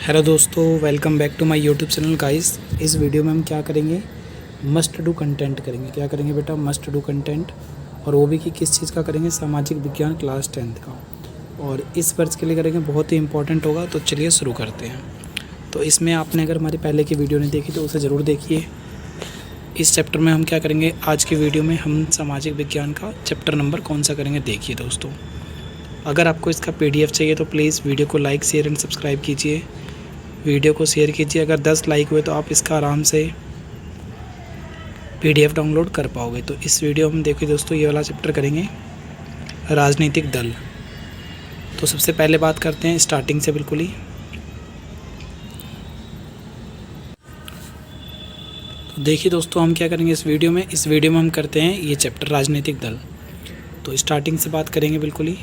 Hello दोस्तों, welcome back to my YouTube channel guys. इस video में हम क्या करेंगे, मस्ट डू कंटेंट करेंगे। क्या करेंगे बेटा, मस्ट डू कंटेंट। और वो भी कि किस चीज़ का करेंगे, सामाजिक विज्ञान क्लास 10th का। और इस वर्ष के लिए करेंगे, बहुत ही इंपॉर्टेंट होगा। तो चलिए शुरू करते हैं। तो इसमें आपने अगर हमारी पहले की वीडियो नहीं देखी तो उसे ज़रूर देखिए। इस चैप्टर में हम क्या करेंगे, आज की वीडियो में हम सामाजिक विज्ञान का चैप्टर नंबर कौन सा करेंगे देखिए दोस्तों। अगर आपको इसका PDF चाहिए तो प्लीज़ वीडियो को लाइक शेयर एंड सब्सक्राइब कीजिए, वीडियो को शेयर कीजिए। अगर 10 लाइक हुए तो आप इसका आराम से PDF डाउनलोड कर पाओगे। तो इस वीडियो में देखिए दोस्तों, ये वाला चैप्टर करेंगे राजनीतिक दल। तो सबसे पहले बात करते हैं स्टार्टिंग से बिल्कुल ही। तो देखिए दोस्तों, हम क्या करेंगे इस वीडियो में हम करते हैं ये चैप्टर राजनीतिक दल। तो स्टार्टिंग से बात करेंगे बिल्कुल ही।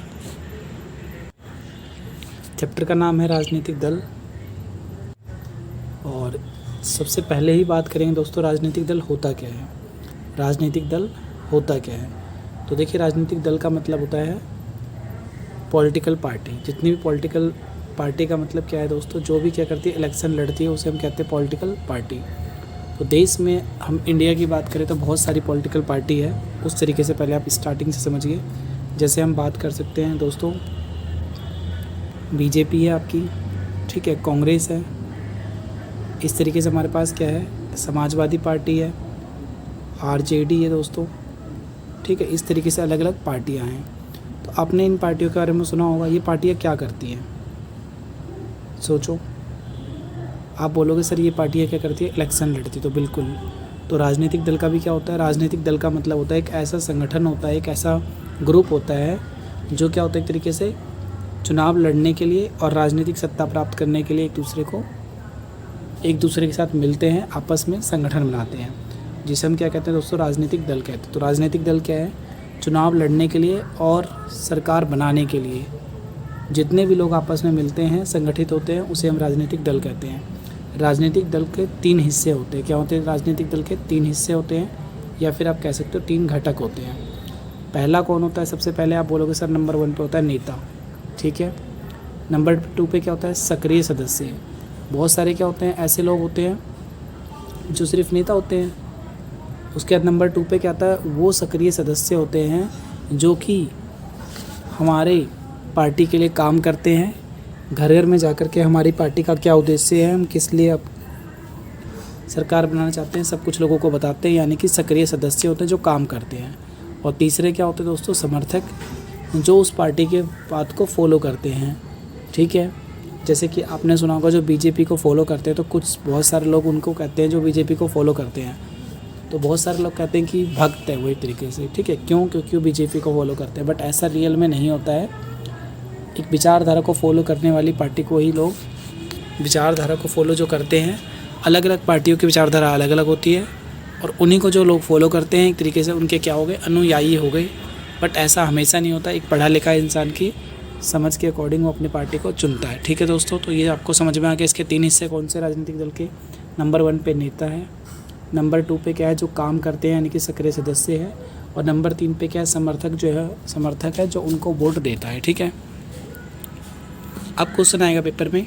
चैप्टर का नाम है राजनीतिक दल। और सबसे पहले ही बात करेंगे दोस्तों, राजनीतिक दल होता क्या है। राजनीतिक दल होता क्या है, तो देखिए राजनीतिक दल का मतलब होता है पॉलिटिकल पार्टी। जितनी भी पॉलिटिकल पार्टी का मतलब क्या है दोस्तों, जो भी क्या करती है, इलेक्शन लड़ती है, उसे हम कहते हैं पॉलिटिकल पार्टी। तो देश में हम इंडिया की बात करें तो बहुत सारी पॉलिटिकल पार्टी है। उस तरीके से पहले आप स्टार्टिंग से समझिए। जैसे हम बात कर सकते हैं दोस्तों, BJP है आपकी, ठीक है, कांग्रेस है। इस तरीके से हमारे पास क्या है, समाजवादी पार्टी है, RJD है दोस्तों, ठीक है। इस तरीके से अलग अलग पार्टियां हैं। तो आपने इन पार्टियों के बारे में सुना होगा। ये पार्टियां क्या करती हैं, सोचो। आप बोलोगे सर ये पार्टियां क्या करती है, इलेक्शन लड़ती। तो बिल्कुल। तो राजनीतिक दल का भी क्या होता है, राजनीतिक दल का मतलब होता है एक ऐसा संगठन होता है, एक ऐसा ग्रुप होता है जो क्या होता है, एक तरीके से चुनाव लड़ने के लिए और राजनीतिक सत्ता प्राप्त करने के लिए एक दूसरे के साथ मिलते हैं, आपस में संगठन बनाते हैं, जिसे हम क्या कहते हैं दोस्तों, राजनीतिक दल कहते हैं। तो राजनीतिक दल क्या है, चुनाव लड़ने के लिए और सरकार बनाने के लिए जितने भी लोग आपस में मिलते हैं, संगठित होते हैं, उसे हम राजनीतिक दल कहते हैं। राजनीतिक दल के 3 हिस्से होते हैं। क्या होते हैं, राजनीतिक दल के 3 हिस्से होते हैं, या फिर आप कह सकते हो 3 घटक होते हैं। पहला कौन होता है, सबसे पहले आप बोलोगे सर नंबर 1 पे होता है नेता, ठीक है। नंबर 2 पे क्या होता है, सक्रिय सदस्य। बहुत सारे क्या होते हैं, ऐसे लोग होते हैं जो सिर्फ नेता होते हैं। उसके बाद नंबर 2 पे क्या आता है, वो सक्रिय सदस्य होते हैं जो कि हमारे पार्टी के लिए काम करते हैं। घर घर में जाकर के हमारी पार्टी का क्या उद्देश्य है, हम किस लिए अब सरकार बनाना चाहते हैं, सब कुछ लोगों को बताते हैं। यानी कि सक्रिय सदस्य होते हैं जो काम करते हैं। और तीसरे क्या होते हैं दोस्तों, समर्थक, जो उस पार्टी के बात को फॉलो करते हैं, ठीक है। जैसे कि आपने सुना होगा जो BJP को फॉलो करते हैं, तो बहुत सारे लोग उनको कहते हैं जो BJP को फॉलो करते हैं। तो बहुत सारे लोग कहते हैं कि भक्त है वो एक तरीके से, ठीक है। क्योंकि वो BJP को फॉलो करते हैं, बट ऐसा रियल में नहीं होता है। एक विचारधारा को फॉलो करने वाली पार्टी को ही लोग, विचारधारा को फॉलो जो करते हैं, अलग अलग पार्टियों की विचारधारा अलग अलग होती है, और उन्हीं को जो लोग फॉलो करते हैं एक तरीके से उनके क्या हो गए, अनुयायी हो गए। बट ऐसा हमेशा नहीं होता। एक पढ़ा लिखा इंसान की समझ के अकॉर्डिंग वो अपनी पार्टी को चुनता है, ठीक है दोस्तों। तो ये आपको समझ में आ गया। इसके 3 हिस्से कौन से राजनीतिक दल के। नंबर 1 पे नेता है, नंबर 2 पे क्या है, जो काम करते हैं यानी कि सक्रिय सदस्य है, और नंबर 3 पे क्या है, समर्थक है जो उनको वोट देता है, ठीक है। अब क्वेश्चन आएगा पेपर में।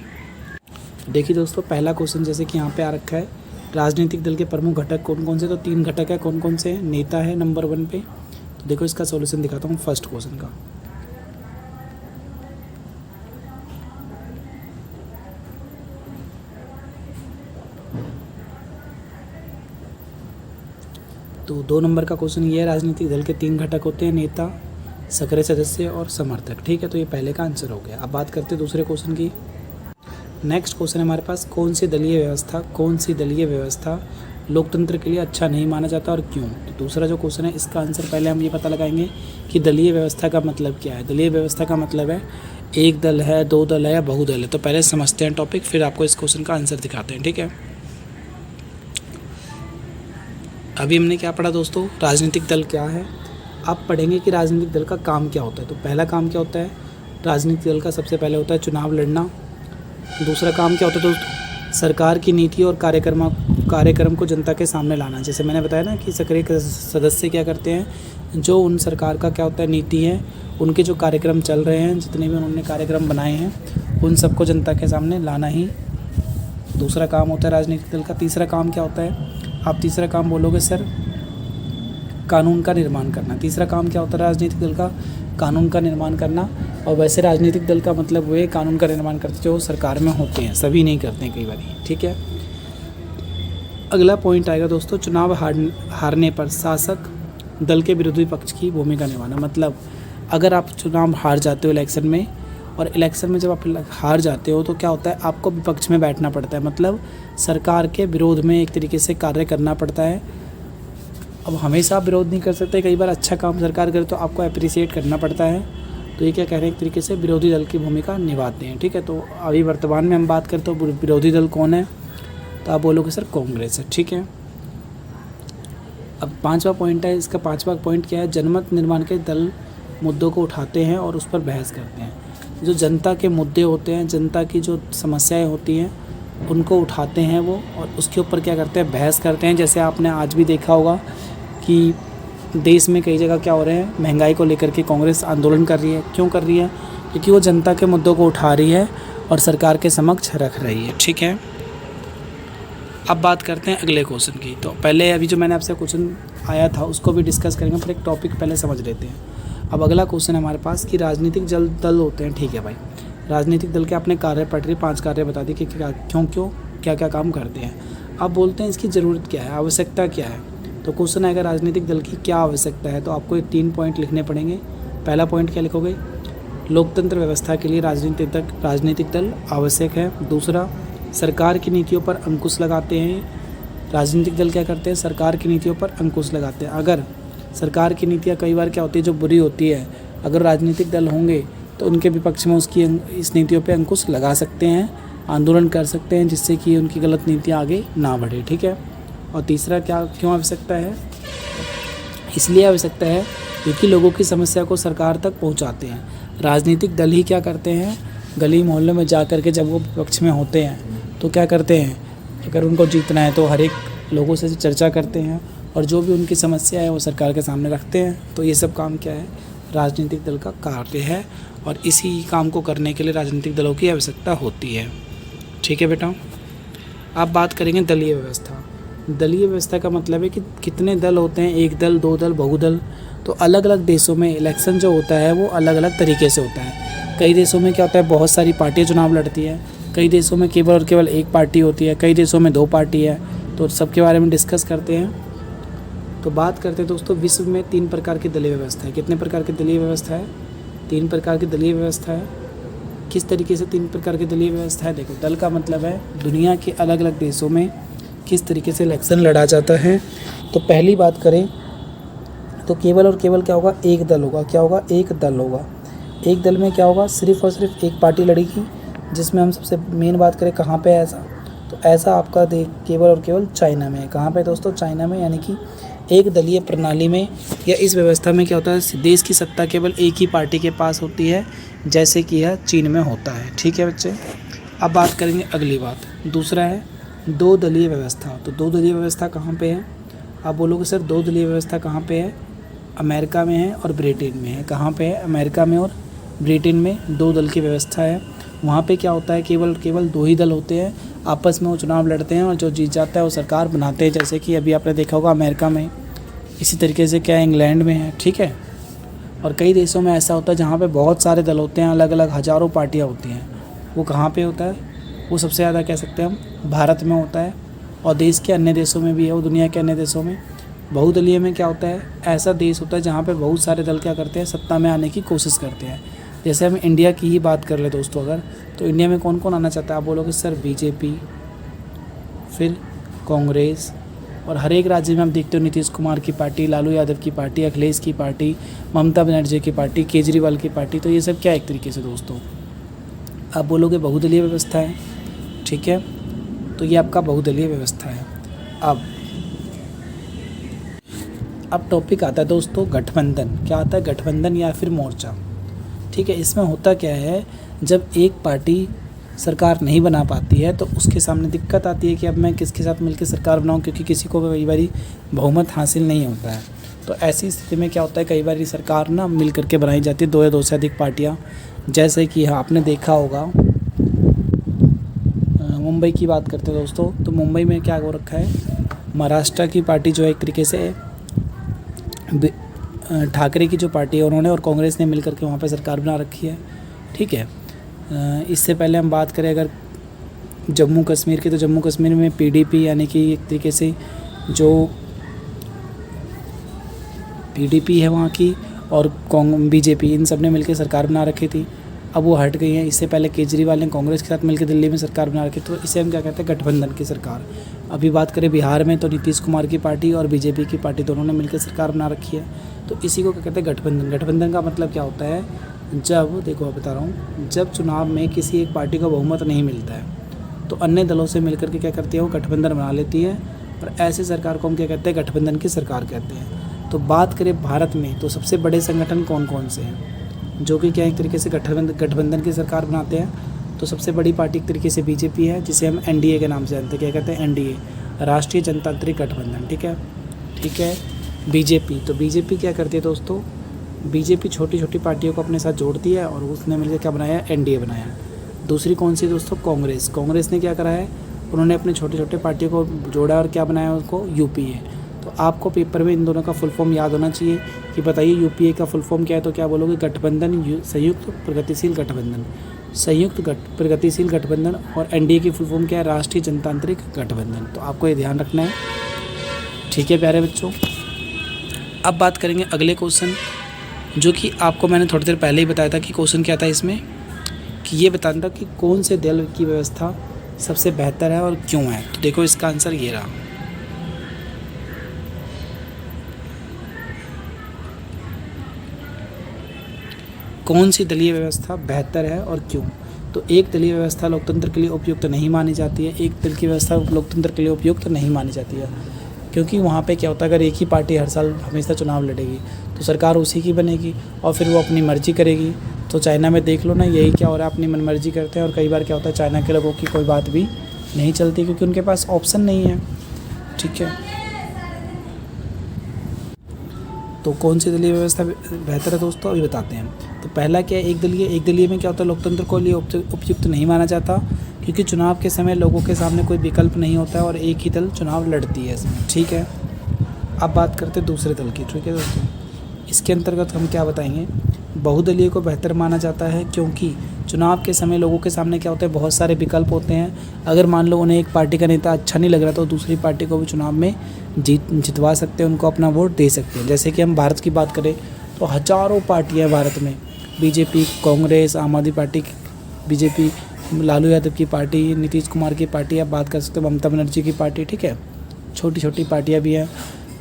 देखिए दोस्तों, पहला क्वेश्चन जैसे कि यहाँ पे आ रखा है, राजनीतिक दल के प्रमुख घटक कौन कौन से। तो 3 घटक है, कौन कौन से हैं। नेता है नंबर 1 पे। तो देखो इसका सॉल्यूशन दिखाता हूँ फर्स्ट क्वेश्चन का। तो 2 नंबर का क्वेश्चन ये है, राजनीतिक दल के 3 घटक होते हैं, नेता, सक्रिय सदस्य और समर्थक, ठीक है। तो ये पहले का आंसर हो गया। अब बात करते हैं दूसरे क्वेश्चन की। नेक्स्ट क्वेश्चन है हमारे पास, कौन सी दलीय व्यवस्था लोकतंत्र के लिए अच्छा नहीं माना जाता और क्यों। तो दूसरा जो क्वेश्चन है, इसका आंसर पहले हम ये पता लगाएंगे कि दलीय व्यवस्था का मतलब क्या है। दलीय व्यवस्था का मतलब है एक दल है, 2 दल है या बहुदल है। तो पहले समझते हैं टॉपिक, फिर आपको इस क्वेश्चन का आंसर दिखाते हैं, ठीक है। अभी हमने क्या पढ़ा दोस्तों, राजनीतिक दल क्या है। आप पढ़ेंगे कि राजनीतिक दल का काम क्या होता है। तो पहला काम क्या होता है, राजनीतिक दल का सबसे पहले होता है चुनाव लड़ना। दूसरा काम क्या होता है दोस्तों, सरकार की नीति और कार्यक्रम को जनता के सामने लाना। जैसे मैंने बताया ना कि सक्रिय सदस्य क्या करते हैं, जो उन सरकार का क्या होता है, नीति है, उनके जो कार्यक्रम चल रहे हैं, जितने भी उन्होंने कार्यक्रम बनाए हैं, उन सबको जनता के सामने लाना ही दूसरा काम होता है राजनीतिक दल का। तीसरा काम क्या होता है? आप तीसरा काम बोलोगे सर कानून का निर्माण करना। तीसरा काम क्या होता है राजनीतिक दल का? कानून का निर्माण करना। और वैसे राजनीतिक दल का मतलब वो कानून का निर्माण करते जो सरकार में होते हैं, सभी नहीं करते हैं कई बार, ठीक है। अगला पॉइंट आएगा दोस्तों, चुनाव हारने पर शासक दल के विरोधी पक्ष की भूमिका निभाना। मतलब अगर आप चुनाव हार जाते हो इलेक्शन में, और इलेक्शन में जब आप हार जाते हो तो क्या होता है, आपको विपक्ष में बैठना पड़ता है, मतलब सरकार के विरोध में एक तरीके से कार्य करना पड़ता है। अब हमेशा आप विरोध नहीं कर सकते, कई बार अच्छा काम सरकार करे तो आपको अप्रिसिएट करना पड़ता है। तो ये क्या कह रहे हैं, एक तरीके से विरोधी दल की भूमिका निभाते हैं, ठीक है। तो अभी वर्तमान में हम बात करें तो विरोधी दल कौन है, तो आप बोलोगे सर कांग्रेस है, ठीक है। अब पांचवा पॉइंट है, इसका पांचवा पॉइंट क्या है, जनमत निर्माण के दल मुद्दों को उठाते हैं और उस पर बहस करते हैं। जो जनता के मुद्दे होते हैं, जनता की जो समस्याएं होती हैं उनको उठाते हैं वो, और उसके ऊपर क्या करते हैं, बहस करते हैं। जैसे आपने आज भी देखा होगा कि देश में कई जगह क्या हो रहे हैं, महंगाई को लेकर के कांग्रेस आंदोलन कर रही है। क्यों कर रही है? क्योंकि वो जनता के मुद्दों को उठा रही है और सरकार के समक्ष रख रही है, ठीक है। अब बात करते हैं अगले क्वेश्चन की। तो पहले अभी जो मैंने आपसे क्वेश्चन आया था उसको भी डिस्कस करेंगे, पर एक टॉपिक पहले समझ लेते हैं। अब अगला क्वेश्चन है हमारे पास कि राजनीतिक दल होते हैं, ठीक है भाई। राजनीतिक दल के अपने कार्य पटरी 5 कार्य बता दी कि क्या क्या काम करते हैं। अब बोलते हैं इसकी ज़रूरत क्या है, आवश्यकता क्या है। तो क्वेश्चन आएगा राजनीतिक दल की क्या आवश्यकता है, तो आपको ये 3 पॉइंट लिखने पड़ेंगे। पहला पॉइंट क्या लिखोगे, लोकतंत्र व्यवस्था के लिए राजनीतिक दल आवश्यक है। दूसरा, सरकार की नीतियों पर अंकुश लगाते हैं। राजनीतिक दल क्या करते हैं, सरकार की नीतियों पर अंकुश लगाते हैं। अगर सरकार की नीतियाँ कई बार क्या होती है, जो बुरी होती है, अगर राजनीतिक दल होंगे तो उनके विपक्ष में इस नीतियों पे अंकुश लगा सकते हैं, आंदोलन कर सकते हैं, जिससे कि उनकी गलत नीतियाँ आगे ना बढ़े, ठीक है। और तीसरा क्यों आवश्यकता है, इसलिए आवश्यकता है क्योंकि लोगों की समस्या को सरकार तक पहुंचाते हैं। राजनीतिक दल ही क्या करते हैं, गली मोहल्लों में जा कर के जब वो विपक्ष में होते हैं तो क्या करते हैं, अगर उनको जीतना है तो हर एक लोगों से चर्चा करते हैं और जो भी उनकी समस्या है वो सरकार के सामने रखते हैं। तो ये सब काम क्या है, राजनीतिक दल का कार्य है, और इसी काम को करने के लिए राजनीतिक दलों की आवश्यकता होती है, ठीक है बेटा। अब बात करेंगे दलीय व्यवस्था। दलीय व्यवस्था का मतलब है कि कितने दल होते हैं, एक दल, 2 दल, बहुदल। तो अलग अलग देशों में इलेक्शन जो होता है वो अलग अलग तरीके से होता है। कई देशों में क्या होता है, बहुत सारी पार्टियाँ चुनाव लड़ती है। कई देशों में केवल और केवल एक पार्टी होती है। कई देशों में 2 पार्टी है। तो सबके बारे में डिस्कस करते हैं। तो बात करते हैं दोस्तों, विश्व में 3 प्रकार की दलीय व्यवस्था है। कितने प्रकार की दलीय व्यवस्था है, 3 प्रकार की दलीय व्यवस्था है। किस तरीके से 3 प्रकार की दलीय व्यवस्था है, देखो दल का मतलब है दुनिया के अलग अलग देशों में किस तरीके से इलेक्शन लड़ा जाता है। तो पहली बात करें तो केवल और केवल क्या होगा, एक दल होगा। क्या होगा, एक दल होगा। एक दल में क्या होगा, सिर्फ और सिर्फ एक पार्टी लड़ेगी। जिसमें हम सबसे मेन बात करें कहाँ पे है ऐसा, तो ऐसा आपका केवल और केवल चाइना में है। कहाँ पे दोस्तों, चाइना में। यानी कि एक दलीय प्रणाली में या इस व्यवस्था में क्या होता है, देश की सत्ता केवल एक ही पार्टी के पास होती है, जैसे कि यह चीन में होता है, ठीक है बच्चे। अब बात करेंगे अगली बात, दूसरा है 2 दलीय व्यवस्था। तो 2 दलीय व्यवस्था कहाँ पे है, आप बोलोगे सर 2 दलीय व्यवस्था कहाँ पे है, अमेरिका में है और ब्रिटेन में है। कहाँ पे है, अमेरिका में और ब्रिटेन में 2 दल की व्यवस्था है। वहाँ पे क्या होता है, केवल 2 ही दल होते हैं, आपस में वो चुनाव लड़ते हैं और जो जीत जाता है वो सरकार बनाते हैं। जैसे कि अभी आपने देखा होगा अमेरिका में, इसी तरीके से क्या इंग्लैंड में है, ठीक है। और कई देशों में ऐसा होता है जहाँ पे बहुत सारे दल होते हैं, अलग अलग हज़ारों पार्टियाँ होती हैं। वो कहाँ पे होता है, वो सबसे ज़्यादा कह सकते हैं हम भारत में होता है, और देश के अन्य देशों में भी है, वो दुनिया के अन्य देशों में। बहुदलीय में क्या होता है, ऐसा देश होता है जहाँ पे बहुत सारे दल क्या करते हैं, सत्ता में आने की कोशिश करते हैं। जैसे हम इंडिया की ही बात कर ले दोस्तों अगर, तो इंडिया में कौन कौन आना चाहता है, आप बोलोगे सर बीजेपी, फिर कांग्रेस, और हर एक राज्य में हम देखते हो नीतीश कुमार की पार्टी, लालू यादव की पार्टी, अखिलेश की पार्टी, ममता बनर्जी की पार्टी, केजरीवाल की पार्टी। तो ये सब क्या एक तरीके से दोस्तों, आप बोलोगे बहुदलीय व्यवस्था है, ठीक है। तो ये आपका बहुदलीय व्यवस्था है। अब टॉपिक आता है दोस्तों गठबंधन। क्या आता है, गठबंधन या फिर मोर्चा, ठीक है। इसमें होता क्या है, जब एक पार्टी सरकार नहीं बना पाती है तो उसके सामने दिक्कत आती है कि अब मैं किसके साथ मिलकर सरकार बनाऊं, क्योंकि किसी को कई बार बहुमत हासिल नहीं होता है। तो ऐसी स्थिति में क्या होता है, कई बार सरकार ना मिल करके बनाई जाती है, 2 या 2 से अधिक पार्टियां। जैसे कि आपने देखा होगा मुंबई की बात करते हैं दोस्तों, तो मुंबई में क्या हो रखा है, महाराष्ट्र की पार्टी जो है एक तरीके से ठाकरे की जो पार्टी है उन्होंने और कांग्रेस ने मिलकर के वहाँ पे सरकार बना रखी है। ठीक है, इससे पहले हम बात करें अगर जम्मू कश्मीर की, तो जम्मू कश्मीर में पीडीपी यानी कि एक तरीके से जो पीडीपी है वहाँ की और बीजेपी, इन सब ने मिलकर सरकार बना रखी थी। अब वो हट गई हैं। इससे पहले केजरीवाल ने कांग्रेस के साथ मिलकर दिल्ली में सरकार बना रखी, तो इसे हम क्या कहते हैं, गठबंधन की सरकार। अभी बात करें बिहार में, तो नीतीश कुमार की पार्टी और बीजेपी की पार्टी दोनों ने मिलकर सरकार बना रखी है, तो इसी को क्या कहते हैं, गठबंधन। गठबंधन का मतलब क्या होता है, जब देखो मैं बता रहा हूँ, जब चुनाव में किसी एक पार्टी को बहुमत नहीं मिलता है तो अन्य दलों से मिलकर के क्या करती है, वो गठबंधन बना लेती है, और ऐसे सरकार को हम क्या कहते हैं, गठबंधन की सरकार कहते हैं। तो बात करें भारत में, तो सबसे बड़े संगठन कौन कौन से हैं जो कि क्या एक तरीके से गठबंधन की सरकार बनाते हैं। तो सबसे बड़ी पार्टी एक तरीके से बीजेपी है, जिसे हम एनडीए के नाम से जानते हैं। क्या कहते हैं, एनडीए, राष्ट्रीय जनतांत्रिक गठबंधन। ठीक है। बीजेपी, तो बीजेपी क्या करती है दोस्तों, बीजेपी छोटी छोटी पार्टियों को अपने साथ जोड़ती है और उसने मिलकर क्या बनाया, एनडीए बनाया। दूसरी कौन सी दोस्तों, कांग्रेस। कांग्रेस ने क्या करा है, उन्होंने अपने छोटे छोटे पार्टियों को जोड़ा और क्या बनाया उसको, यूपीए। तो आपको पेपर में इन दोनों का फुल फॉर्म याद होना चाहिए कि बताइए यूपीए का फुल फॉर्म क्या है, तो क्या बोलोगे, गठबंधन संयुक्त प्रगतिशील गठबंधन, संयुक्त प्रगतिशील गठबंधन। और एनडीए की फुल फॉर्म क्या है, राष्ट्रीय जनतांत्रिक गठबंधन। तो आपको ये ध्यान रखना है। ठीक है प्यारे बच्चों, अब बात करेंगे अगले क्वेश्चन, जो कि आपको मैंने थोड़ी देर पहले ही बताया था कि क्वेश्चन क्या था इसमें, कि ये बताना था कि कौन से दल की व्यवस्था सबसे बेहतर है और क्यों है। तो देखो इसका आंसर ये रहा, कौन सी दलीय व्यवस्था बेहतर है और क्यों। तो एक दलीय व्यवस्था लोकतंत्र के लिए उपयुक्त नहीं मानी जाती है, एक दल की व्यवस्था लोकतंत्र के लिए उपयुक्त नहीं मानी जाती है, क्योंकि वहाँ पे क्या होता है, अगर एक ही पार्टी हर साल हमेशा चुनाव लड़ेगी तो सरकार उसी की बनेगी और फिर वो अपनी मर्जी करेगी। तो चाइना में देख लो ना, यही क्या हो रहा है, अपनी मनमर्जी करते हैं और कई बार क्या होता है, चाइना के लोगों की कोई बात भी नहीं चलती क्योंकि उनके पास ऑप्शन नहीं है। ठीक है, तो कौन सी दलीय व्यवस्था बेहतर है दोस्तों, अभी बताते हैं। तो पहला क्या है, एक दलीय में क्या होता है, लोकतंत्र को लिए उपयुक्त नहीं माना जाता क्योंकि चुनाव के समय लोगों के सामने कोई विकल्प नहीं होता है और एक ही दल चुनाव लड़ती है इसमें। ठीक है, अब बात करते हैं दूसरे दल की। ठीक है दोस्तों, इसके अंतर्गत हम क्या बताएंगे, बहुदलीय को बेहतर माना जाता है क्योंकि चुनाव के समय लोगों के सामने क्या होता है, बहुत सारे विकल्प होते हैं। अगर मान लो उन्हें एक पार्टी का नेता अच्छा नहीं लग रहा तो दूसरी पार्टी को भी चुनाव में जितवा सकते हैं, उनको अपना वोट दे सकते हैं। जैसे कि हम भारत की बात करें तो हज़ारों पार्टियाँ हैं भारत में, बीजेपी, कांग्रेस, आम आदमी पार्टी, बीजेपी, लालू यादव की पार्टी, नीतीश कुमार की पार्टी, आप बात कर सकते हो ममता बनर्जी की पार्टी। ठीक है, छोटी छोटी पार्टियाँ भी हैं।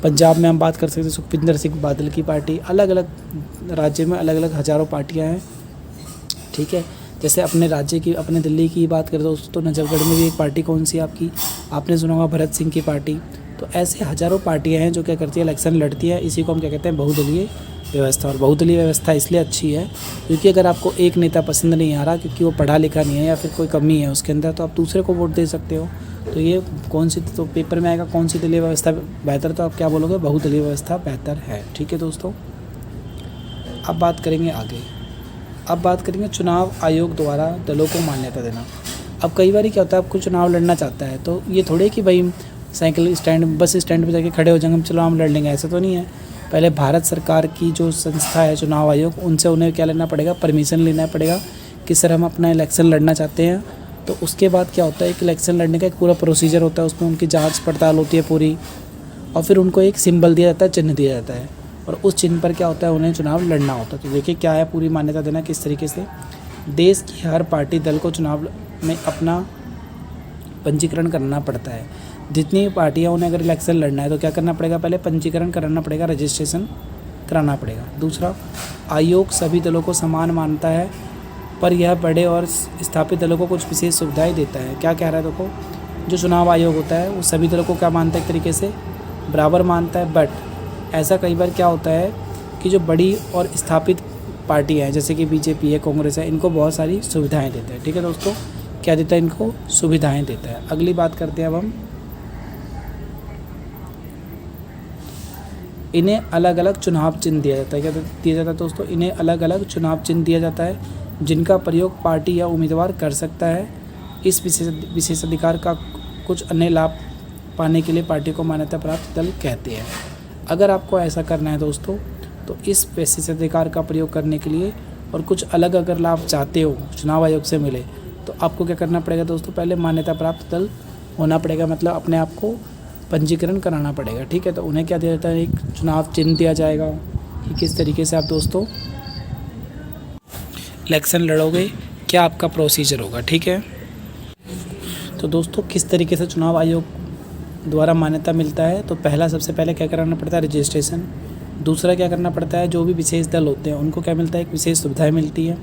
पंजाब में हम बात कर सकते हैं सुखविंदर सिंह बादल की पार्टी। अलग अलग राज्य में अलग अलग हज़ारों पार्टियाँ हैं। ठीक है, जैसे अपने राज्य की, अपने दिल्ली की बात करें तो नजफगढ़ में भी एक पार्टी कौन सी आपकी, आपने सुना होगा, भरत सिंह की पार्टी। तो ऐसे हज़ारों पार्टियां हैं जो क्या करती है, इलेक्शन लड़ती है। इसी को हम क्या कहते हैं, बहुदलीय व्यवस्था। और बहुदलीय व्यवस्था इसलिए अच्छी है क्योंकि अगर आपको एक नेता पसंद नहीं आ रहा क्योंकि वो पढ़ा लिखा नहीं है या फिर कोई कमी है उसके अंदर, तो आप दूसरे को वोट दे सकते हो। तो ये कौन सी, तो पेपर में आएगा कौन सी दलीय व्यवस्था बेहतर, तो आप क्या बोलोगे, बहुदलीय व्यवस्था बेहतर है। ठीक है दोस्तों, अब बात करेंगे आगे। अब बात करेंगे चुनाव आयोग द्वारा दलों को मान्यता देना। अब कई बार क्या होता है, आपको चुनाव लड़ना चाहता है तो ये थोड़े कि भाई साइकिल स्टैंड, बस स्टैंड पे जाके खड़े हो जाएंगे, हम चलो हम लड़ लेंगे, ऐसा तो नहीं है। पहले भारत सरकार की जो संस्था है चुनाव आयोग, उनसे उन्हें क्या लेना पड़ेगा, परमिशन लेना पड़ेगा कि सर हम अपना इलेक्शन लड़ना चाहते हैं। तो उसके बाद क्या होता है, एक इलेक्शन लड़ने का एक पूरा प्रोसीजर होता है, उसमें उनकी जाँच पड़ताल होती है पूरी, और फिर उनको एक सिंबल दिया जाता है, चिन्ह दिया जाता है, और उस चिन्ह पर क्या होता है, उन्हें चुनाव लड़ना होता है। तो देखिए क्या है, पूरी मान्यता देना किस तरीके से, देश की हर पार्टी दल को चुनाव में अपना पंजीकरण करना पड़ता है। जितनी पार्टियां, उन्हें अगर इलेक्शन लड़ना है तो क्या करना पड़ेगा, पहले पंजीकरण कराना पड़ेगा, रजिस्ट्रेशन कराना पड़ेगा। दूसरा, आयोग सभी दलों को समान मानता है पर यह बड़े और स्थापित दलों को कुछ विशेष सुविधाएं देता है। क्या कह रहा है, देखो जो चुनाव आयोग होता है वो सभी दलों को क्या मानता है, एक तरीके से बराबर मानता है। बट ऐसा कई बार क्या होता है कि जो बड़ी और स्थापित पार्टियाँ हैं जैसे कि बीजेपी है, कांग्रेस है, इनको बहुत सारी सुविधाएं देता है। ठीक है दोस्तों, क्या देता है, इनको सुविधाएं देता है। अगली बात करते हैं अब हम, इन्हें अलग अलग चुनाव चिन्ह दिया जाता है। क्या दिया जाता है दोस्तों, इन्हें अलग अलग चुनाव चिन्ह दिया जाता है जिनका प्रयोग पार्टी या उम्मीदवार कर सकता है। इस विशेषाधिकार का कुछ अन्य लाभ पाने के लिए पार्टी को मान्यता प्राप्त दल कहते हैं। अगर आपको ऐसा करना है दोस्तों, तो इस विशेषाधिकार का प्रयोग करने के लिए और कुछ अलग अगर लाभ चाहते हो चुनाव आयोग से मिले, तो आपको क्या करना पड़ेगा दोस्तों, पहले मान्यता प्राप्त दल होना पड़ेगा, मतलब अपने आप को पंजीकरण कराना पड़ेगा। ठीक है, तो उन्हें क्या दिया जाता है, एक चुनाव चिन्ह दिया जाएगा कि किस तरीके से आप दोस्तों इलेक्शन लड़ोगे, क्या आपका प्रोसीजर होगा। ठीक है, तो दोस्तों किस तरीके से चुनाव आयोग द्वारा मान्यता मिलता है, तो पहला सबसे पहले क्या कराना पड़ता है, रजिस्ट्रेशन। दूसरा क्या करना पड़ता है, जो भी विशेष दल होते हैं उनको क्या मिलता है, एक विशेष सुविधाएं मिलती है।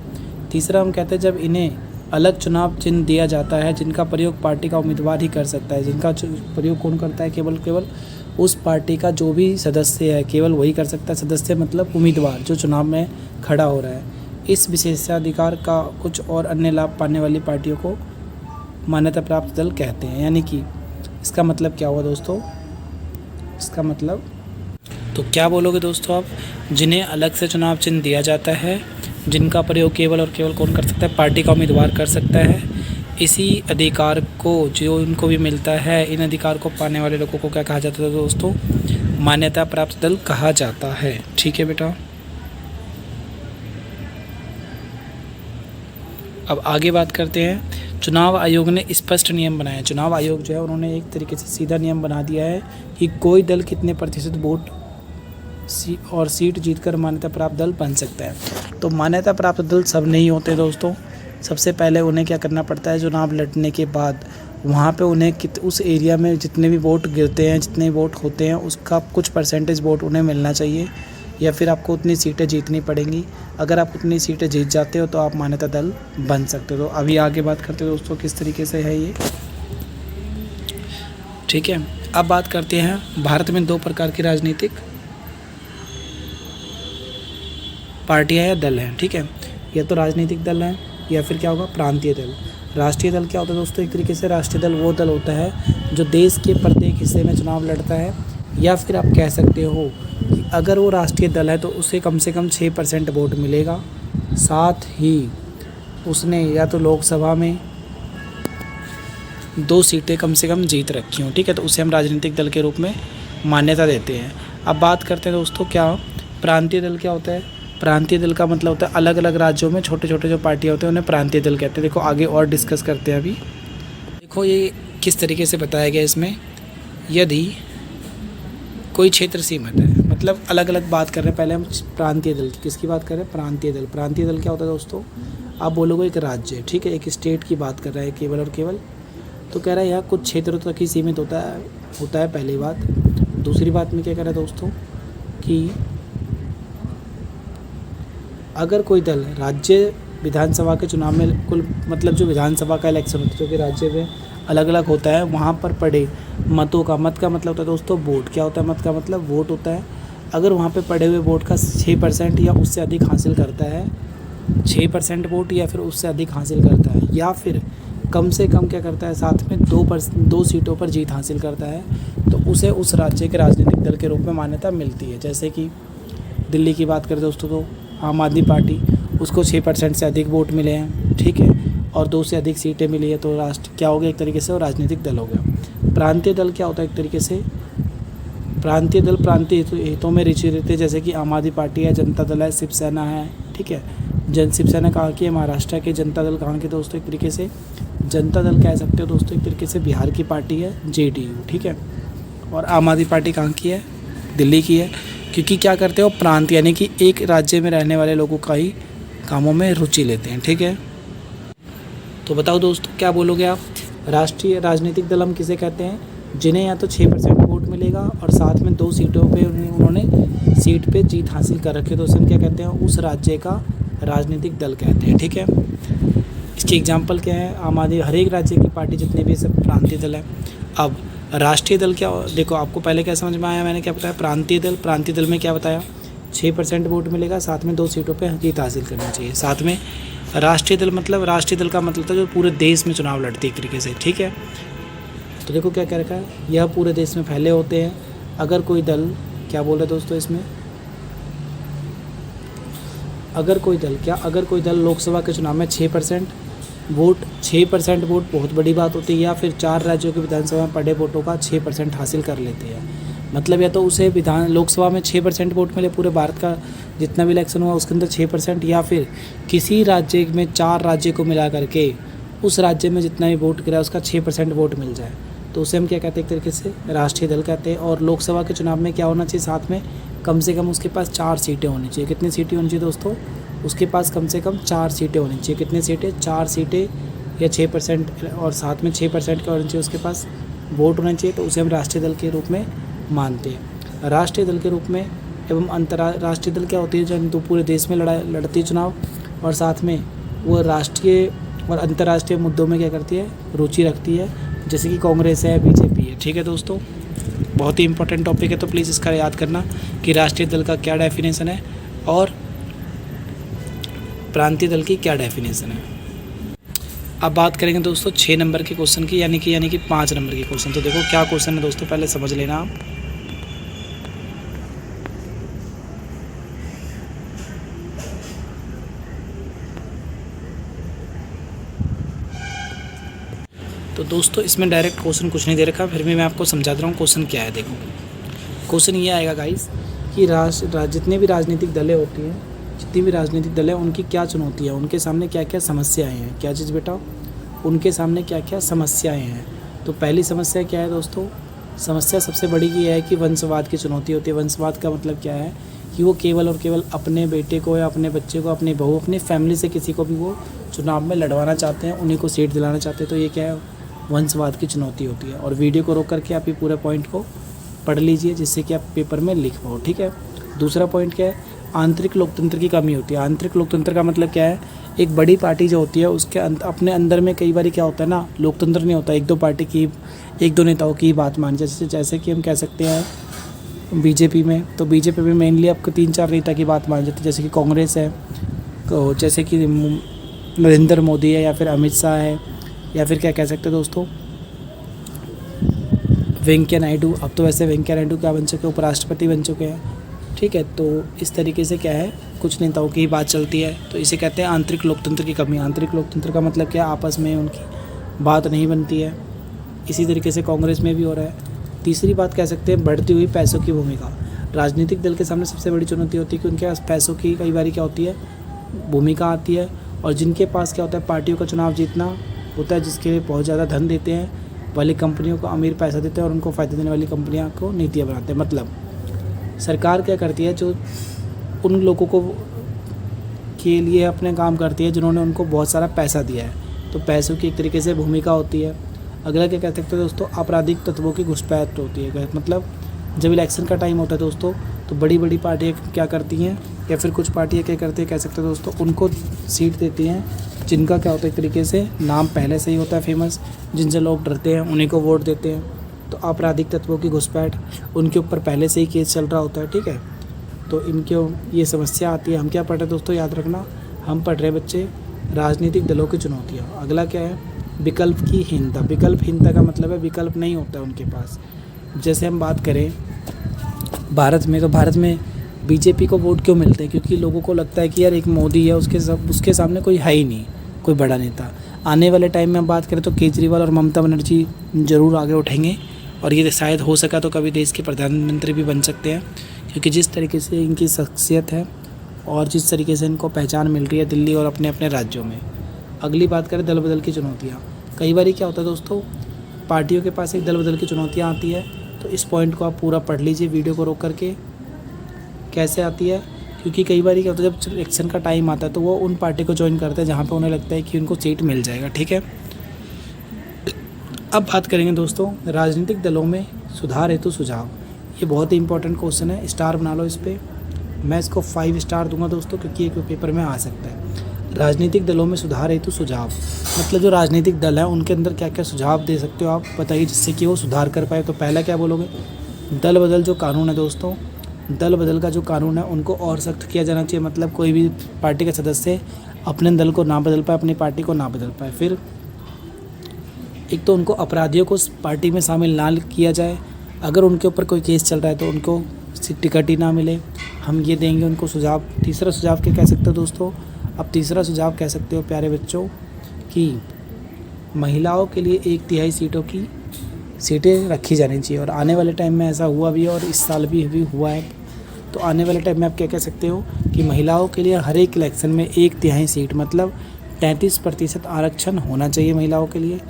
तीसरा हम कहते हैं जब इन्हें अलग चुनाव चिन्ह दिया जाता है जिनका प्रयोग पार्टी का उम्मीदवार ही कर सकता है, जिनका प्रयोग कौन करता है, केवल उस पार्टी का जो भी सदस्य है केवल वही कर सकता है। सदस्य मतलब उम्मीदवार जो चुनाव में खड़ा हो रहा है। इस विशेषाधिकार का कुछ और अन्य लाभ पाने वाली पार्टियों को मान्यता प्राप्त दल कहते हैं। यानी कि इसका मतलब क्या हुआ दोस्तों, इसका मतलब तो क्या बोलोगे दोस्तों आप, जिन्हें अलग से चुनाव चिन्ह दिया जाता है, जिनका प्रयोग केवल और केवल कौन कर सकता है, पार्टी का उम्मीदवार कर सकता है। इसी अधिकार को जो इनको भी मिलता है, इन अधिकार को पाने वाले लोगों को क्या कहा जाता है दोस्तों, मान्यता प्राप्त दल कहा जाता है। ठीक है बेटा, अब आगे बात करते हैं। चुनाव आयोग ने स्पष्ट नियम बनाए। चुनाव आयोग जो है उन्होंने एक तरीके से सीधा नियम बना दिया है कि कोई दल कितने प्रतिशत वोट और सीट जीतकर मान्यता प्राप्त दल बन सकता है। तो मान्यता प्राप्त दल सब नहीं होते दोस्तों। सबसे पहले उन्हें क्या करना पड़ता है, चुनाव लड़ने के बाद वहाँ पे उन्हें उस एरिया में जितने भी वोट गिरते हैं, जितने वोट होते हैं, उसका कुछ परसेंटेज वोट उन्हें मिलना चाहिए, या फिर आपको उतनी सीटें जीतनी पड़ेंगी। अगर आप उतनी सीटें जीत जाते हो तो आप मान्यता दल बन सकते हो। तो अभी आगे बात करते हो दोस्तों किस तरीके से है ये। ठीक है, अब बात करते हैं भारत में दो प्रकार की राजनीतिक पार्टियां या दल हैं। ठीक है, या तो राजनीतिक दल हैं या फिर क्या होगा, प्रांतीय दल। राष्ट्रीय दल क्या होता है दोस्तों, एक तरीके से राष्ट्रीय दल वो दल होता है जो देश के प्रत्येक हिस्से में चुनाव लड़ता है, या फिर आप कह सकते हो कि अगर वो राष्ट्रीय दल है तो उसे कम से कम 6% वोट मिलेगा, साथ ही उसने या तो लोकसभा में 2 सीटें कम से कम जीत रखी हों। ठीक है, तो उसे हम राजनीतिक दल के रूप में मान्यता देते हैं। अब बात करते हैं दोस्तों क्या प्रांतीय दल क्या होता है। प्रांतीय दल का मतलब होता है अलग अलग राज्यों में छोटे छोटे जो पार्टियाँ होते हैं उन्हें प्रांतीय दल कहते हैं। देखो आगे और डिस्कस करते हैं। अभी देखो ये किस तरीके से बताया गया इसमें, यदि कोई क्षेत्र सीमित है, मतलब अलग अलग बात कर रहे हैं। पहले हम प्रांतीय दल की, किसकी बात कर रहे हैं, प्रांतीय दल। प्रांतीय दल क्या होता है दोस्तों, आप बोलोगे एक राज्य, ठीक है, एक स्टेट की बात कर रहा है केवल और केवल, तो कह रहा है यहाँ कुछ क्षेत्रों तक ही सीमित होता है पहली बात। दूसरी बात में क्या कह रहा है दोस्तों कि अगर कोई दल राज्य विधानसभा के चुनाव में कुल मतलब जो विधानसभा का इलेक्शन होता है जो कि राज्य में अलग अलग होता है, वहाँ पर पड़े मतों का, मत का मतलब होता है दोस्तों वोट। क्या होता है मत का मतलब, वोट होता है। अगर वहाँ पे पड़े हुए वोट का 6% या उससे अधिक हासिल करता है, 6% वोट या फिर उससे अधिक हासिल करता है, या फिर कम से कम क्या करता है, साथ में 2 सीटों पर जीत हासिल करता है, तो उसे उस राज्य के राजनीतिक दल के रूप में मान्यता मिलती है। जैसे कि दिल्ली की बात करें दोस्तों तो आम आदमी पार्टी, उसको 6% से अधिक वोट मिले हैं, ठीक है, और 2 से अधिक सीटें मिली है, तो राष्ट्र क्या हो गया एक तरीके से, वो राजनीतिक दल हो गया। प्रांतीय दल क्या होता है एक तरीके से, प्रांतीय दल प्रांतीय हितों में रुचि रहते हैं, जैसे कि आम आदमी पार्टी है, जनता दल है, शिवसेना है, ठीक है। शिवसेना कहाँ की है, महाराष्ट्र के। जनता दल कहाँ के दोस्तों, एक तरीके से जनता दल कह सकते हो दोस्तों, एक तरीके से बिहार की पार्टी है, JDU, ठीक है। और आम आदमी पार्टी कहाँ की है, दिल्ली की है, क्योंकि क्या करते हो, प्रांत यानी कि एक राज्य में रहने वाले लोगों का ही कामों में रुचि लेते हैं, ठीक है। तो बताओ दोस्तों क्या बोलोगे आप, राष्ट्रीय राजनीतिक दल हम किसे कहते हैं, जिन्हें या तो 6% वोट मिलेगा और साथ में 2 सीटों पे उन्होंने सीट पे जीत हासिल कर रखी है, तो उसे हम क्या कहते हैं, उस राज्य का राजनीतिक दल कहते हैं, ठीक है। इसकी एग्जांपल क्या है, आम आदमी, हर एक राज्य की पार्टी जितने भी सब प्रांतीय दल है। अब राष्ट्रीय दल क्या, देखो आपको पहले क्या समझ में आया, मैंने क्या बताया, प्रांतीय दल में क्या बताया, 6% वोट मिलेगा, साथ में 2 सीटों पे जीत हासिल करनी चाहिए। साथ में राष्ट्रीय दल मतलब, राष्ट्रीय दल का मतलब था जो पूरे देश में चुनाव लड़ती है एक तरीके से, ठीक है। तो देखो क्या कह रखा है, यह पूरे देश में फैले होते हैं। अगर कोई दल, क्या बोल रहे दोस्तों इसमें, अगर कोई दल लोकसभा के चुनाव में 6% वोट 6% वोट बहुत बड़ी बात होती है, या फिर 4 राज्यों के विधानसभा में पड़े वोटों का 6% हासिल कर लेते हैं। मतलब या तो उसे लोकसभा में 6% वोट मिले, पूरे भारत का जितना भी इलेक्शन हुआ उसके अंदर 6%, या फिर किसी राज्य में 4 राज्य को मिला करके उस राज्य में जितना भी वोट गिरा उसका 6% वोट मिल जाए, तो उसे हम क्या कहते हैं, एक तरीके से राष्ट्रीय दल कहते हैं। और लोकसभा के चुनाव में क्या होना चाहिए, साथ में कम से कम उसके पास 4 सीटें होनी चाहिए। कितनी सीटें होनी चाहिए दोस्तों, उसके पास कम से कम 4 सीटें होनी चाहिए। कितनी सीटें, 4 सीटें या 6%, और साथ में 6% का होना चाहिए उसके पास वोट होना चाहिए, तो उसे हम राष्ट्रीय दल के रूप में मानते हैं। राष्ट्रीय दल के रूप में एवं अंतर्राष्ट्रीय दल क्या होती है, जो तो पूरे देश में लड़ती है चुनाव, और साथ में वो राष्ट्रीय और अंतर्राष्ट्रीय मुद्दों में क्या करती है, रुचि रखती है, जैसे कि कांग्रेस है, बीजेपी है। ठीक है दोस्तों, बहुत ही इंपॉर्टेंट टॉपिक है, तो प्लीज़ इसका याद करना कि राष्ट्रीय दल का क्या डेफिनेशन है और प्रांतीय दल की क्या डेफिनेशन है। अब बात करेंगे दोस्तों 6 नंबर के क्वेश्चन की, यानी कि 5 नंबर के क्वेश्चन। तो देखो क्या क्वेश्चन है दोस्तों, पहले समझ लेना आप। तो दोस्तों इसमें डायरेक्ट क्वेश्चन कुछ नहीं दे रखा, फिर भी मैं आपको समझा दे रहा हूँ क्वेश्चन क्या है। देखो क्वेश्चन ये आएगा गाइस कि जितने भी राजनीतिक दलें होती हैं, जितनी भी राजनीतिक दल है उनकी क्या चुनौती है, उनके सामने क्या क्या समस्याएं हैं। क्या चीज़ बेटा, उनके सामने क्या क्या समस्याएं हैं। तो पहली समस्या क्या है दोस्तों, समस्या सबसे बड़ी ये है कि वंशवाद की चुनौती होती है। वंशवाद का मतलब क्या है कि वो केवल और केवल अपने बेटे को या अपने बच्चे को, अपनी बहू, अपनी फैमिली से किसी को भी वो चुनाव में लड़वाना चाहते हैं, उन्हीं को सीट दिलाना चाहते हैं। तो ये क्या है, वंशवाद की चुनौती होती है। और वीडियो को रोक करके आप ये पूरे पॉइंट को पढ़ लीजिए, जिससे कि आप पेपर में लिख पाओ। ठीक है। दूसरा पॉइंट क्या है, आंतरिक लोकतंत्र की कमी होती है। आंतरिक लोकतंत्र का मतलब क्या है, एक बड़ी पार्टी जो होती है उसके अपने अंदर में कई बार क्या होता है ना, लोकतंत्र नहीं होता, एक दो नेताओं की बात मान, जैसे कि हम कह सकते हैं बीजेपी में। तो बीजेपी में मेनली आपको 3-4 नेता की बात मान जाती है, जैसे कि कांग्रेस है, जैसे कि नरेंद्र मोदी है, या फिर अमित शाह है, या फिर क्या कह सकते हैं दोस्तों वेंकैया नायडू। अब तो वैसे वेंकैया नायडू क्या बन चुके हैं, उपराष्ट्रपति बन चुके हैं। ठीक है। तो इस तरीके से क्या है, कुछ नेताओं की बात चलती है, तो इसे कहते हैं आंतरिक लोकतंत्र की कमी। आंतरिक लोकतंत्र का मतलब क्या, आपस में उनकी बात नहीं बनती है। इसी तरीके से कांग्रेस में भी हो रहा है। तीसरी बात कह सकते हैं बढ़ती हुई पैसों की भूमिका। राजनीतिक दल के सामने सबसे बड़ी चुनौती होती है कि उनके पास पैसों की कई बार क्या होती है, भूमिका आती है। और जिनके पास क्या होता है, पार्टियों का चुनाव जीतना होता है, जिसके लिए बहुत ज़्यादा धन देते हैं वाली कंपनियों को अमीर पैसा देते हैं, और उनको फ़ायदा देने वाली कंपनियां को नीतियाँ बनाते हैं। मतलब सरकार क्या करती है, जो उन लोगों को के लिए अपने काम करती है जिन्होंने उनको बहुत सारा पैसा दिया है। तो पैसों की एक तरीके से भूमिका होती है। अगला क्या कह सकते हैं दोस्तों, आपराधिक तत्वों की घुसपैठ होती है। मतलब जब इलेक्शन का टाइम होता है दोस्तों, तो बड़ी बड़ी पार्टियाँ क्या करती हैं, या फिर कुछ पार्टियाँ क्या करती है, कह सकते हैं दोस्तों, उनको सीट देती हैं जिनका क्या होता है, एक तरीके से नाम पहले से ही होता है फेमस, जिनसे लोग डरते हैं, उन्हीं को वोट देते हैं। तो आपराधिक तत्वों की घुसपैठ, उनके ऊपर पहले से ही केस चल रहा होता है। ठीक है। तो इनके ये समस्या आती है। हम क्या पढ़ रहे हैं दोस्तों, याद रखना, हम पढ़ रहे हैं बच्चे राजनीतिक दलों की चुनौतियाँ। अगला क्या है, विकल्प की हीनता। विकल्पहीनता का मतलब है विकल्प नहीं होता है उनके पास। जैसे हम बात करें भारत में, तो भारत में बीजेपी को वोट क्यों मिलते हैं, क्योंकि लोगों को लगता है कि यार एक मोदी है, उसके सामने कोई है ही नहीं, कोई बड़ा नेता। आने वाले टाइम में हम बात करें तो केजरीवाल और ममता बनर्जी ज़रूर आगे उठेंगे, और ये शायद हो सका तो कभी देश के प्रधानमंत्री भी बन सकते हैं, क्योंकि जिस तरीके से इनकी शख्सियत है और जिस तरीके से इनको पहचान मिल रही है दिल्ली और अपने अपने राज्यों में। अगली बात करें दल बदल की चुनौतियाँ। कई बार क्या होता है दोस्तों, पार्टियों के पास एक दल बदल की चुनौतियाँ आती है। तो इस पॉइंट को आप पूरा पढ़ लीजिए वीडियो को रोक करके, कैसे आती है। क्योंकि कई बार क्या होता है, जब इलेक्शन का टाइम आता है तो वो उन पार्टी को ज्वाइन करते हैं जहाँ पे उन्हें लगता है कि उनको सीट मिल जाएगा। ठीक है। अब बात करेंगे दोस्तों राजनीतिक दलों में सुधार हेतु सुझाव। ये बहुत ही इंपॉर्टेंट क्वेश्चन है, स्टार बना लो इस पर। मैं इसको 5 स्टार दूंगा दोस्तों, क्योंकि एक पेपर में आ सकता है। राजनीतिक दलों में सुधार हेतु सुझाव, मतलब जो राजनीतिक दल है उनके अंदर क्या क्या सुझाव दे सकते हो आप, बताइए, जिससे कि वो सुधार कर पाए। तो पहला क्या बोलोगे, दल बदल जो कानून है दोस्तों, दल बदल का जो कानून है उनको और सख्त किया जाना चाहिए। मतलब कोई भी पार्टी का सदस्य अपने दल को ना बदल पाए, अपनी पार्टी को ना बदल पाए। फिर एक तो उनको अपराधियों को पार्टी में शामिल ना किया जाए, अगर उनके ऊपर कोई केस चल रहा है तो उनको टिकट ही ना मिले, हम ये देंगे उनको सुझाव। तीसरा सुझाव क्या कह सकते हो दोस्तों, अब तीसरा सुझाव कह सकते हो प्यारे बच्चों कि महिलाओं के लिए 1/3 सीटों की सीटें रखी जानी चाहिए। और आने वाले टाइम में ऐसा हुआ भी है और इस साल भी हुआ है। तो आने वाले टाइम में आप क्या कह सकते हो कि महिलाओं के लिए हर एक इलेक्शन में 1/3 सीट मतलब 33% आरक्षण होना चाहिए महिलाओं के लिए।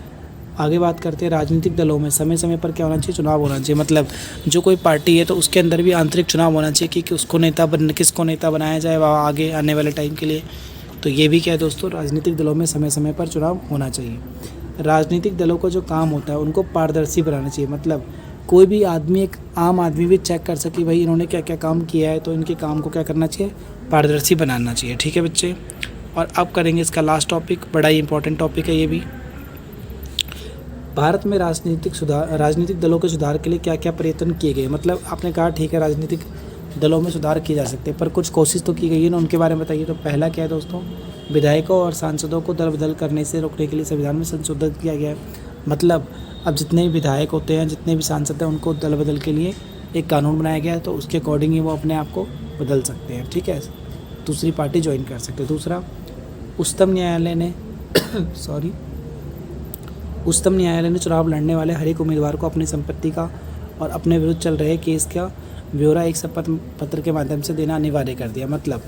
आगे बात करते हैं राजनीतिक दलों में समय समय पर क्या होना चाहिए, चुनाव होना चाहिए। मतलब जो कोई पार्टी है तो उसके अंदर भी आंतरिक चुनाव होना चाहिए कि किसको नेता बनाया जाए वह आगे आने वाले टाइम के लिए। तो ये भी क्या है दोस्तों, राजनीतिक दलों में समय समय पर चुनाव होना चाहिए। राजनीतिक दलों का जो काम होता है उनको पारदर्शी बनाना चाहिए। मतलब कोई भी आदमी, एक आम आदमी भी चेक कर सके भाई इन्होंने क्या क्या काम किया है, तो इनके काम को क्या करना चाहिए, पारदर्शी बनाना चाहिए। ठीक है बच्चे। और अब करेंगे इसका लास्ट टॉपिक, बड़ा ही इंपॉर्टेंट टॉपिक है ये भी। भारत में राजनीतिक दलों के सुधार के लिए क्या क्या प्रयत्न किए गए। मतलब आपने कहा ठीक है राजनीतिक दलों में सुधार किए जा सकते हैं, पर कुछ कोशिश तो की गई है ना, उनके बारे में बताइए। तो पहला क्या है दोस्तों, विधायकों और सांसदों को दल बदल करने से रोकने के लिए संविधान में संशोधन किया गया है। मतलब अब जितने भी विधायक होते हैं, जितने भी सांसद हैं, उनको दल बदल के लिए एक कानून बनाया गया है, तो उसके अकॉर्डिंग ही वो अपने आप को बदल सकते हैं। ठीक है, दूसरी पार्टी ज्वाइन कर सकते हैं। दूसरा, उच्चतम न्यायालय ने चुनाव लड़ने वाले हर एक उम्मीदवार को अपनी संपत्ति का और अपने विरुद्ध चल रहे केस का ब्यौरा एक शपथ पत्र के माध्यम से देना अनिवार्य कर दिया। मतलब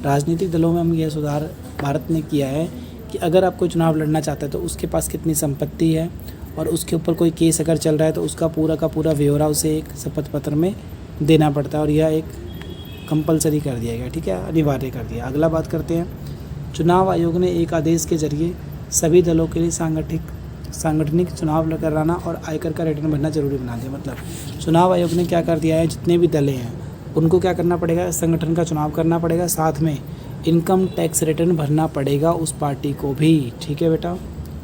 राजनीतिक दलों में हम यह सुधार भारत ने किया है कि अगर आप कोई चुनाव लड़ना चाहते हैं तो उसके पास कितनी संपत्ति है और उसके ऊपर कोई केस अगर चल रहा है तो उसका पूरा का पूरा ब्यौरा उसे एक शपथ पत्र में देना पड़ता है, और यह एक कंपलसरी कर दिया गया। ठीक है, अनिवार्य कर दिया। अगला बात करते हैं, चुनाव आयोग ने एक आदेश के जरिए सभी दलों के लिए सांगठनिक चुनाव कराना और आयकर का रिटर्न भरना जरूरी बना दिया। मतलब चुनाव आयोग ने क्या कर दिया है, जितने भी दलें हैं उनको क्या करना पड़ेगा, संगठन का चुनाव करना पड़ेगा, साथ में इनकम टैक्स रिटर्न भरना पड़ेगा उस पार्टी को भी। ठीक है बेटा,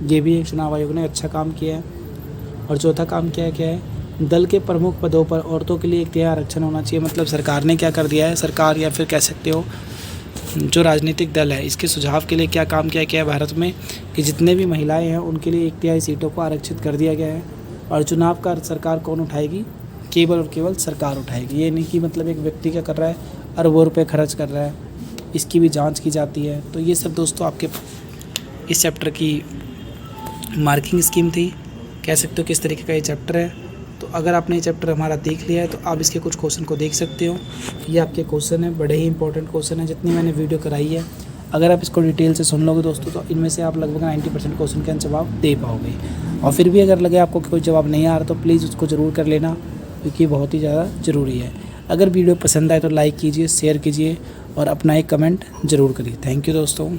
ये भी एक चुनाव आयोग ने अच्छा काम किया है। और चौथा काम क्या है, दल के प्रमुख पदों पर औरतों के लिए 1/3 आरक्षण होना चाहिए। मतलब सरकार ने क्या कर दिया है, सरकार या फिर कह सकते हो जो राजनीतिक दल है, इसके सुझाव के लिए क्या काम किया गया है भारत में कि जितने भी महिलाएं हैं उनके लिए 1/3 सीटों को आरक्षित कर दिया गया है। और चुनाव का सरकार कौन उठाएगी, केवल और केवल सरकार उठाएगी। ये नहीं कि मतलब एक व्यक्ति क्या कर रहा है, अरबों रुपये खर्च कर रहा है, इसकी भी जांच की जाती है। तो ये सब दोस्तों आपके इस चैप्टर की मार्किंग स्कीम थी, कह सकते हो किस तरीके का ये चैप्टर है। तो अगर आपने ये चैप्टर हमारा देख लिया है तो आप इसके कुछ क्वेश्चन को देख सकते हो। ये आपके क्वेश्चन है, बड़े ही इंपॉर्टेंट क्वेश्चन है, जितनी मैंने वीडियो कराई है अगर आप इसको डिटेल से सुन लोगे दोस्तों तो इनमें से आप लगभग 90% क्वेश्चन का जवाब दे पाओगे। और फिर भी अगर लगे आपको कोई जवाब नहीं आ रहा तो प्लीज़ उसको ज़रूर कर लेना, क्योंकि बहुत ही ज़्यादा ज़रूरी है। अगर वीडियो पसंद आए तो लाइक कीजिए, शेयर कीजिए और अपना एक कमेंट ज़रूर करिए। थैंक यू दोस्तों।